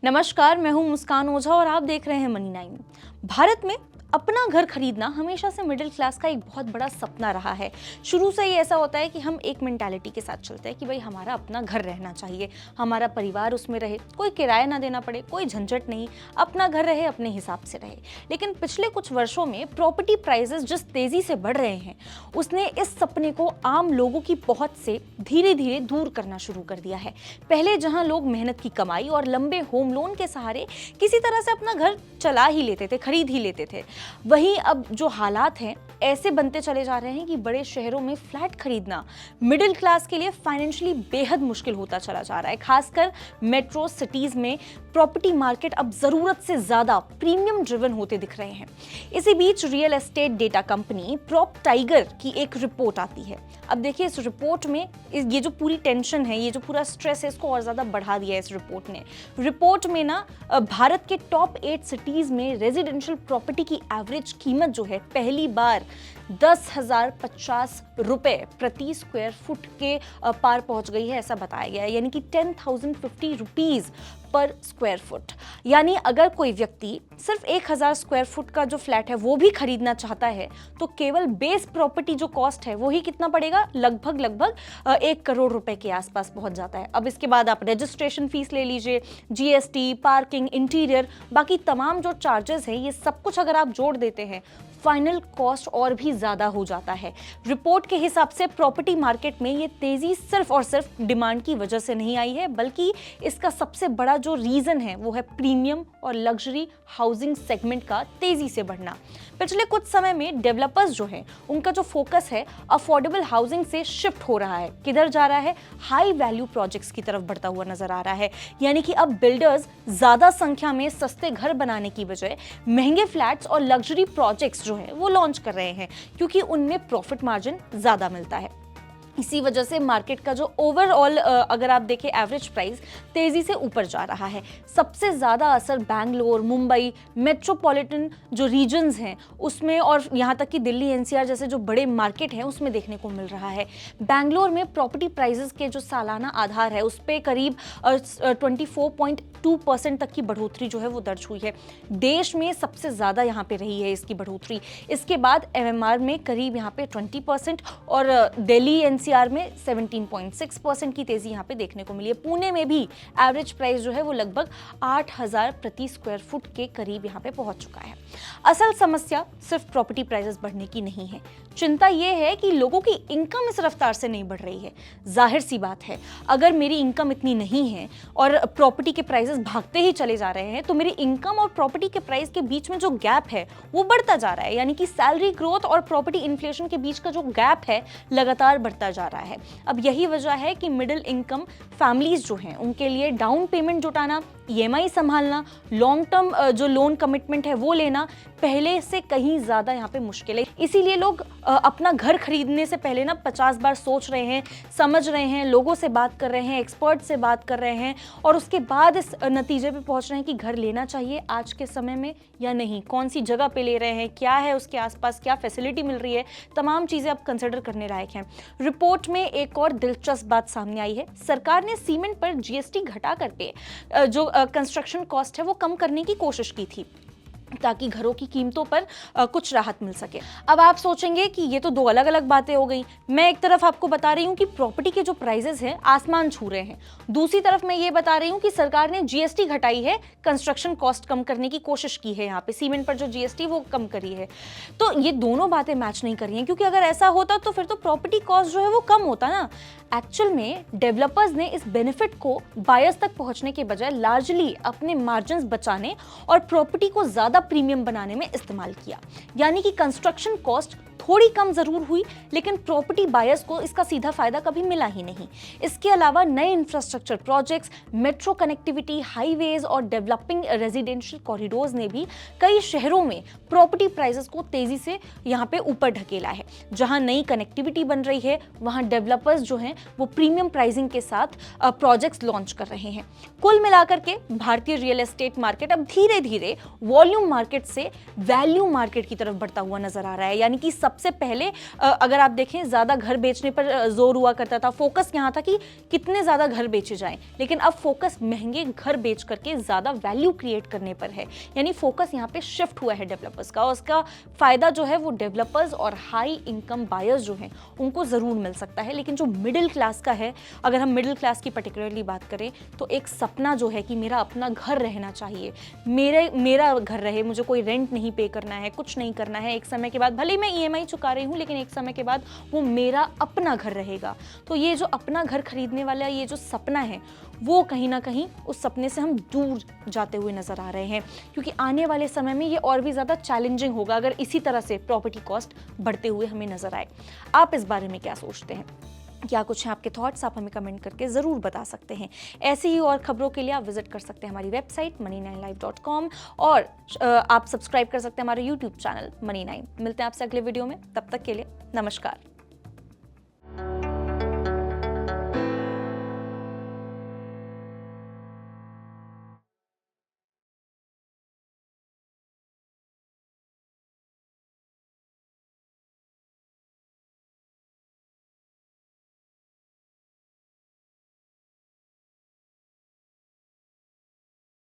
नमस्कार, मैं हूं मुस्कान ओझा और आप देख रहे हैं मनी 9। भारत में अपना घर खरीदना हमेशा से मिडिल क्लास का एक बहुत बड़ा सपना रहा है। शुरू से ही ऐसा होता है कि हम एक मेंटालिटी के साथ चलते हैं कि भाई हमारा अपना घर रहना चाहिए, हमारा परिवार उसमें रहे, कोई किराया ना देना पड़े, कोई झंझट नहीं, अपना घर रहे, अपने हिसाब से रहे। लेकिन पिछले कुछ वर्षों में प्रॉपर्टी प्राइसेस जिस तेजी से बढ़ रहे हैं, उसने इस सपने को आम लोगों की पहुंच से धीरे धीरे दूर करना शुरू कर दिया है। पहले जहां लोग मेहनत की कमाई और लंबे होम लोन के सहारे किसी तरह से अपना घर चला ही लेते थे, खरीद ही लेते थे, वहीं अब जो हालात हैं ऐसे बनते चले जा रहे हैं कि बड़े शहरों में फ्लैट खरीदना मिडिल क्लास के लिए फाइनेंशियली बेहद मुश्किल होता चला जा रहा है। खासकर मेट्रो सिटीज में प्रॉपर्टी मार्केट अब जरूरत से ज्यादा प्रीमियम ड्रिवन होते दिख रहे हैं। इसी बीच real estate data company PropTiger की एक रिपोर्ट आती है। अब देखिए, इस रिपोर्ट में ये जो पूरी टेंशन है, ये जो पूरा स्ट्रेस है, इसको और ज्यादा बढ़ा दिया है इस रिपोर्ट ने। रिपोर्ट में ना भारत के टॉप 8 सिटीज में रेजिडेंशियल प्रॉपर्टी की एवरेज कीमत जो है पहली बार 10,050 रुपए प्रति स्क्वायर फुट के पार पहुंच गई है, ऐसा बताया गया है। यानी कि 10,050 रुपीज पर स्क्वायर फुट। यानी अगर कोई व्यक्ति सिर्फ 1,000 स्क्वायर फुट का जो फ्लैट है वो भी खरीदना चाहता है तो केवल बेस प्रॉपर्टी जो कॉस्ट है वो ही कितना पड़ेगा, लगभग 1 करोड़ रुपए के आसपास पहुंच जाता है। अब इसके बाद आप रजिस्ट्रेशन फीस ले लीजिए, जीएसटी, पार्किंग, इंटीरियर, बाकी तमाम जो चार्जेस हैं, ये सब कुछ अगर आप जोड़ देते हैं, फाइनल कॉस्ट और भी ज्यादा हो जाता है। रिपोर्ट के हिसाब से प्रॉपर्टी मार्केट में ये तेजी सिर्फ और सिर्फ डिमांड की वजह से नहीं आई है, बल्कि इसका सबसे बड़ा जो रीजन है वो है प्रीमियम और लग्जरी हाउसिंग सेगमेंट का तेजी से बढ़ना। पिछले कुछ समय में डेवलपर्स जो हैं, उनका जो फोकस है अफोर्डेबल हाउसिंग से शिफ्ट हो रहा है। किधर जा रहा है? हाई वैल्यू प्रोजेक्ट्स की तरफ बढ़ता हुआ नजर आ रहा है। यानी कि अब बिल्डर्स ज्यादा संख्या में सस्ते घर बनाने की बजाय महंगे फ्लैट्स और लग्जरी प्रोजेक्ट्स जो है वो लॉन्च कर रहे हैं, क्योंकि उनमें प्रॉफिट मार्जिन ज्यादा मिलता है। इसी वजह से मार्केट का जो ओवरऑल अगर आप देखें एवरेज प्राइस तेजी से ऊपर जा रहा है। सबसे ज़्यादा असर बैंगलोर, मुंबई, मेट्रोपॉलिटन जो रीजन्स हैं उसमें, और यहाँ तक कि दिल्ली, एनसीआर जैसे जो बड़े मार्केट हैं उसमें देखने को मिल रहा है। बैंगलोर में प्रॉपर्टी प्राइसेस के जो सालाना आधार है उस पर करीब 24.2% तक की बढ़ोतरी जो है वो दर्ज हुई है। देश में सबसे ज़्यादा यहाँ पे रही है इसकी बढ़ोतरी। इसके बाद एमएमआर में करीब यहाँ पे 20% और दिल्ली एनसीआर में 17.6% की तेजी यहाँ पे देखने को मिली है। पुणे में भी एवरेज प्राइस जो है वो लगभग 8,000 प्रति स्क्वायर फुट के करीब यहाँ पे पहुंच चुका है। असल समस्या सिर्फ प्रॉपर्टी प्राइसेस बढ़ने की नहीं है, चिंता ये है कि लोगों की इनकम इस रफ्तार से नहीं बढ़ रही है। जाहिर सी बात है, अगर मेरी इनकम इतनी नहीं है और प्रॉपर्टी के प्राइसेस भागते ही चले जा रहे हैं तो मेरी इनकम और प्रॉपर्टी के प्राइस के बीच में जो गैप है वो बढ़ता जा रहा है। यानी कि सैलरी ग्रोथ और प्रॉपर्टी इन्फ्लेशन के बीच का जो गैप है लगातार बढ़ता जा रहा है। अब यही वजह है कि मिडिल इनकम फैमिलीज जो हैं उनके लिए डाउन पेमेंट जुटाना, ईएमआई संभालना, लॉन्ग टर्म जो लोन कमिटमेंट है वो लेना पहले से कहीं ज्यादा यहाँ पे मुश्किल है। इसीलिए लोग अपना घर खरीदने से पहले ना 50 बार सोच रहे हैं, समझ रहे हैं, लोगों से बात कर रहे हैं, एक्सपर्ट से बात कर रहे हैं और उसके बाद इस नतीजे पे पहुंच रहे हैं कि घर लेना चाहिए आज के समय में या नहीं, कौन सी जगह पे ले रहे हैं, क्या है उसके आसपास, क्या फैसिलिटी मिल रही है, तमाम चीजें अब कंसिडर करने लायक हैं। रिपोर्ट में एक और दिलचस्प बात सामने आई है। सरकार ने सीमेंट पर जीएसटी घटा करके जो कंस्ट्रक्शन कॉस्ट है वो कम करने की कोशिश की थी ताकि घरों की कीमतों पर कुछ राहत मिल सके। अब आप सोचेंगे कि ये तो दो अलग अलग बातें हो गई। मैं एक तरफ आपको बता रही हूँ कि प्रॉपर्टी के जो प्राइसेस हैं आसमान छू रहे हैं, दूसरी तरफ मैं ये बता रही हूँ कि सरकार ने जीएसटी घटाई है, कंस्ट्रक्शन कॉस्ट कम करने की कोशिश की है, यहाँ पे सीमेंट पर जो जीएसटी वो कम करी है। तो ये दोनों बातें मैच नहीं कर रही हैं, क्योंकि अगर ऐसा होता तो फिर तो प्रॉपर्टी कॉस्ट जो है वो कम होता ना। एक्चुअल में डेवलपर्स ने इस बेनिफिट को बायर्स तक पहुंचने के बजाय लार्जली अपने मार्जिन्स बचाने और प्रॉपर्टी को ज्यादा प्रीमियम बनाने में इस्तेमाल किया। यानी कि कंस्ट्रक्शन कॉस्ट थोड़ी कम जरूर हुई, लेकिन प्रॉपर्टी बायर्स को इसका सीधा फायदा कभी मिला ही नहीं। इसके अलावा नए infrastructure projects, metro connectivity, highways और डेवलपिंग रेजिडेंशियल कॉरिडोर्स ने भी कई शहरों में प्रॉपर्टी प्राइसेस को तेजी से यहाँ पे ऊपर ढकेला है। जहां नई कनेक्टिविटी बन रही है वहां डेवलपर्स जो हैं वो प्रीमियम प्राइसिंग के साथ प्रोजेक्ट्स लॉन्च कर रहे हैं। कुल मिलाकर के भारतीय रियल एस्टेट मार्केट अब धीरे धीरे वॉल्यूम मार्केट से वैल्यू मार्केट की तरफ बढ़ता हुआ नजर आ रहा है। यानी कि सब सबसे पहले अगर आप देखें ज़्यादा घर बेचने पर जोर हुआ करता था, फोकस यहाँ था कि कितने ज़्यादा घर बेचे जाएं, लेकिन अब फोकस महंगे घर बेच करके ज़्यादा वैल्यू क्रिएट करने पर है। यानी फोकस यहाँ पे शिफ्ट हुआ है डेवलपर्स का, और उसका फ़ायदा जो है वो डेवलपर्स और हाई इनकम बायर्स जो हैं उनको ज़रूर मिल सकता है। लेकिन जो मिडिल क्लास का है, अगर हम मिडिल क्लास की पर्टिकुलरली बात करें, तो एक सपना जो है कि मेरा अपना घर रहना चाहिए, मेरा घर रहे, मुझे कोई रेंट नहीं पे करना है, कुछ नहीं करना है, एक समय के बाद भले मैं ईएमआई चुका रही हूँ लेकिन एक समय के बाद वो मेरा अपना घर रहेगा। तो ये जो अपना घर खरीदने वाला ये जो सपना है वो कहीं ना कहीं उस सपने से हम दूर जाते हुए नजर आ रहे हैं, क्योंकि आने वाले समय में ये और भी ज़्यादा चैलेंजिंग होगा अगर इसी तरह से प्रॉपर्टी कॉस्ट बढ़ते हुए हमें नजर आए। आप इस बारे में क्या सोचते हैं? क्या कुछ है आपके थॉट्स? आप हमें कमेंट करके ज़रूर बता सकते हैं। ऐसी ही और खबरों के लिए आप विजिट कर सकते हैं हमारी वेबसाइट money9live.com, और आप सब्सक्राइब कर सकते हैं हमारे यूट्यूब चैनल Money9। मिलते हैं आपसे अगले वीडियो में, तब तक के लिए नमस्कार।